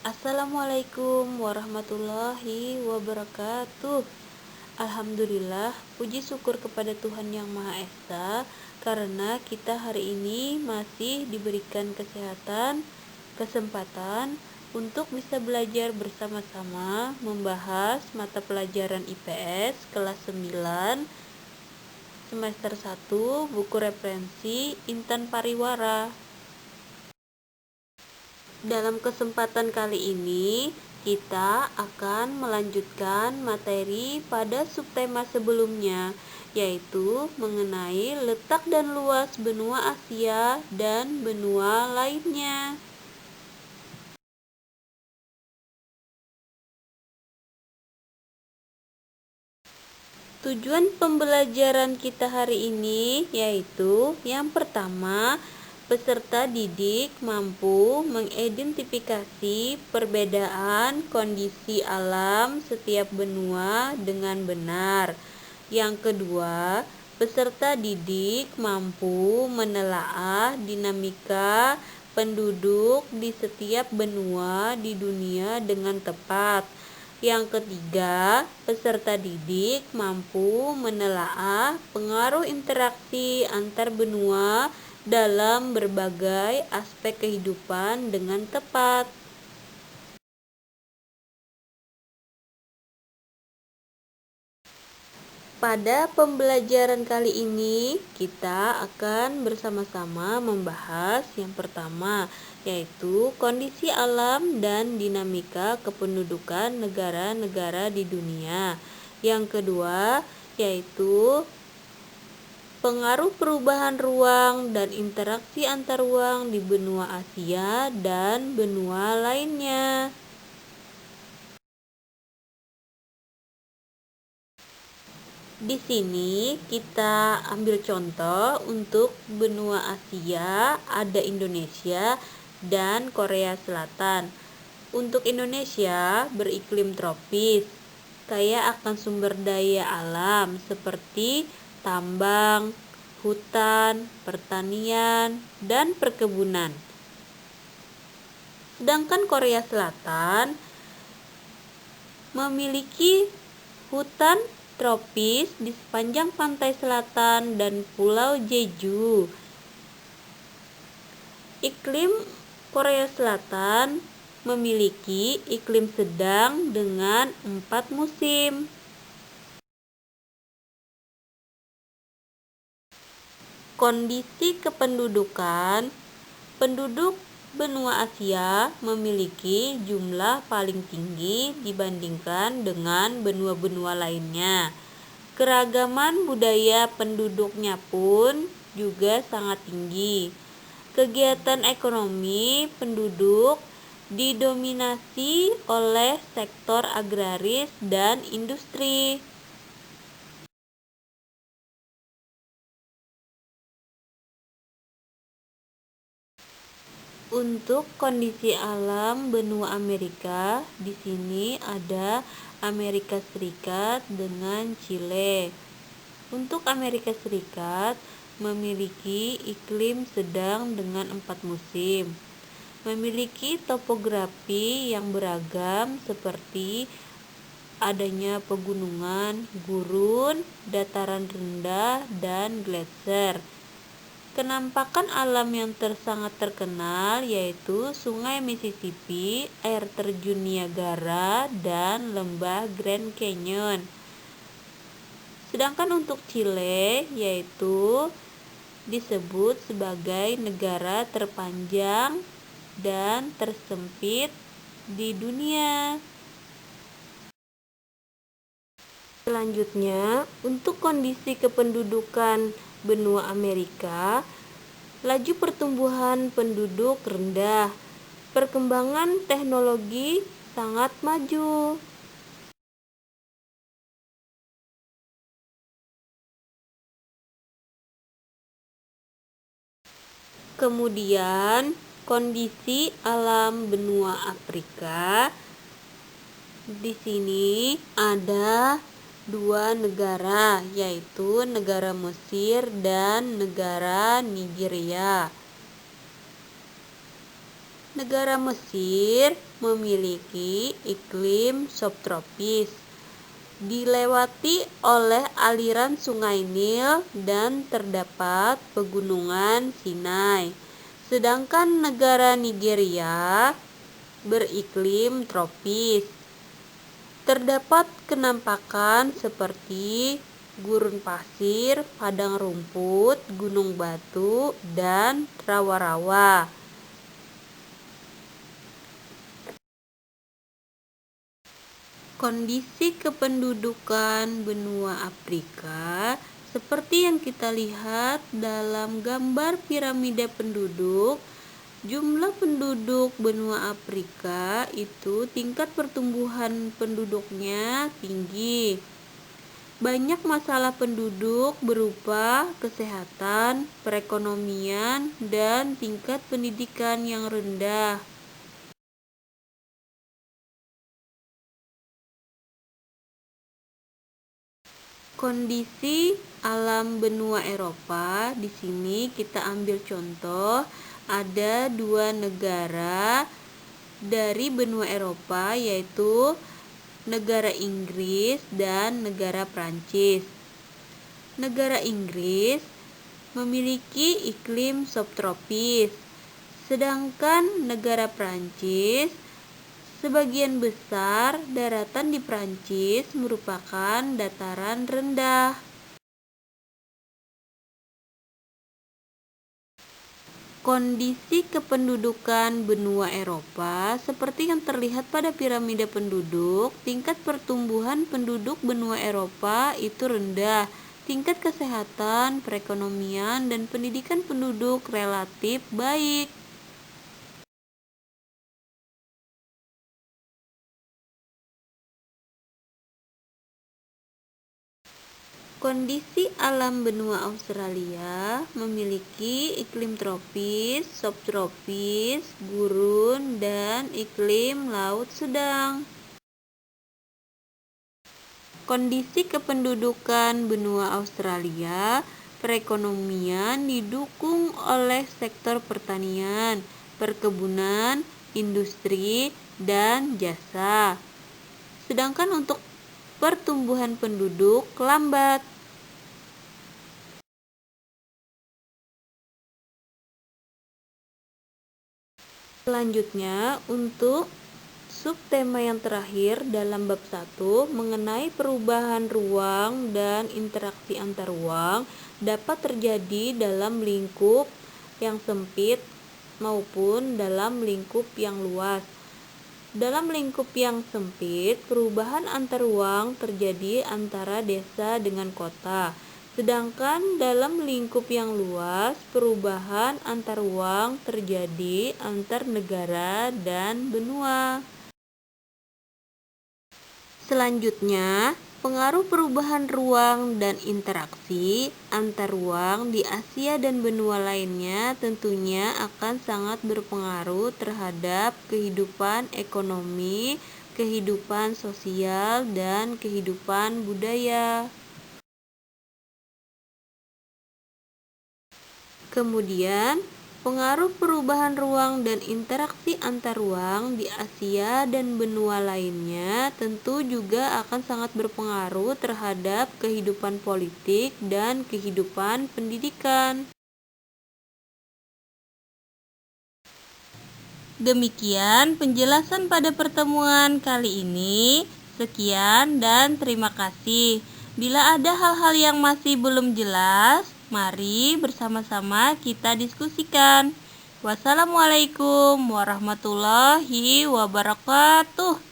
Assalamualaikum warahmatullahi wabarakatuh. Alhamdulillah, puji syukur kepada Tuhan Yang Maha Esa karena kita hari ini masih diberikan kesehatan, kesempatan untuk bisa belajar bersama-sama membahas mata pelajaran IPS kelas 9 semester 1 buku referensi Intan Pariwara. Dalam kesempatan kali ini, kita akan melanjutkan materi pada subtema sebelumnya, yaitu mengenai letak dan luas benua Asia dan benua lainnya. Tujuan pembelajaran kita hari ini yaitu yang pertama, peserta didik mampu mengidentifikasi perbedaan kondisi alam setiap benua dengan benar. Yang kedua, peserta didik mampu menelaah dinamika penduduk di setiap benua di dunia dengan tepat. Yang ketiga, peserta didik mampu menelaah pengaruh interaksi antar benua dalam berbagai aspek kehidupan dengan tepat. Pada pembelajaran kali ini, kita akan bersama-sama membahas yang pertama, yaitu kondisi alam dan dinamika kependudukan negara-negara di dunia. Yang kedua, yaitu pengaruh perubahan ruang dan interaksi antar ruang di benua Asia dan benua lainnya. Di sini kita ambil contoh untuk benua Asia, ada Indonesia dan Korea Selatan. Untuk Indonesia beriklim tropis, kaya akan sumber daya alam seperti tambang, hutan, pertanian, dan perkebunan. Sedangkan Korea Selatan memiliki hutan tropis di sepanjang pantai selatan dan Pulau Jeju. Iklim Korea Selatan memiliki iklim sedang dengan 4 musim. Kondisi kependudukan, penduduk benua Asia memiliki jumlah paling tinggi dibandingkan dengan benua-benua lainnya. Keragaman budaya penduduknya pun juga sangat tinggi. Kegiatan ekonomi penduduk didominasi oleh sektor agraris dan industri. Untuk kondisi alam benua Amerika, di sini ada Amerika Serikat dengan Chile. Untuk Amerika Serikat memiliki iklim sedang dengan 4 musim. Memiliki topografi yang beragam seperti adanya pegunungan, gurun, dataran rendah, dan gletser. Kenampakan alam yang sangat terkenal yaitu Sungai Mississippi, air terjun Niagara, dan lembah Grand Canyon. Sedangkan untuk Chile yaitu disebut sebagai negara terpanjang dan tersempit di dunia. Selanjutnya, untuk kondisi kependudukan benua Amerika, laju pertumbuhan penduduk rendah, perkembangan teknologi sangat maju. Kemudian, kondisi alam benua Afrika. Di sini ada 2 negara, yaitu negara Mesir dan negara Nigeria. Negara Mesir memiliki iklim subtropis, dilewati oleh aliran Sungai Nil dan terdapat pegunungan Sinai. Sedangkan negara Nigeria beriklim tropis. Terdapat kenampakan seperti gurun pasir, padang rumput, gunung batu, dan rawa-rawa. Kondisi kependudukan benua Afrika seperti yang kita lihat dalam gambar piramida penduduk. Jumlah penduduk benua Afrika itu tingkat pertumbuhan penduduknya tinggi. Banyak masalah penduduk berupa kesehatan, perekonomian, dan tingkat pendidikan yang rendah. Kondisi alam benua Eropa, di sini kita ambil contoh, ada dua negara dari benua Eropa, yaitu negara Inggris dan negara Prancis. Negara Inggris memiliki iklim subtropis, sedangkan negara Prancis sebagian besar daratan di Prancis merupakan dataran rendah. Kondisi kependudukan benua Eropa seperti yang terlihat pada piramida penduduk, tingkat pertumbuhan penduduk benua Eropa itu rendah. Tingkat kesehatan, perekonomian, dan pendidikan penduduk relatif baik. Kondisi alam benua Australia memiliki iklim tropis, subtropis, gurun, dan iklim laut sedang. Kondisi kependudukan benua Australia, perekonomian didukung oleh sektor pertanian, perkebunan, industri, dan jasa. Sedangkan untuk pertumbuhan penduduk lambat. Selanjutnya, untuk subtema yang terakhir dalam bab 1 mengenai perubahan ruang dan interaksi antar ruang dapat terjadi dalam lingkup yang sempit maupun dalam lingkup yang luas. Dalam lingkup yang sempit, perubahan antar ruang terjadi antara desa dengan kota. Sedangkan dalam lingkup yang luas, perubahan antar ruang terjadi antar negara dan benua. Selanjutnya, pengaruh perubahan ruang dan interaksi antar ruang di Asia dan benua lainnya tentunya akan sangat berpengaruh terhadap kehidupan ekonomi, kehidupan sosial, dan kehidupan budaya. Kemudian, pengaruh perubahan ruang dan interaksi antar ruang di Asia dan benua lainnya tentu juga akan sangat berpengaruh terhadap kehidupan politik dan kehidupan pendidikan. Demikian penjelasan pada pertemuan kali ini. Sekian dan terima kasih. Bila ada hal-hal yang masih belum jelas, mari bersama-sama kita diskusikan. Wassalamualaikum warahmatullahi wabarakatuh.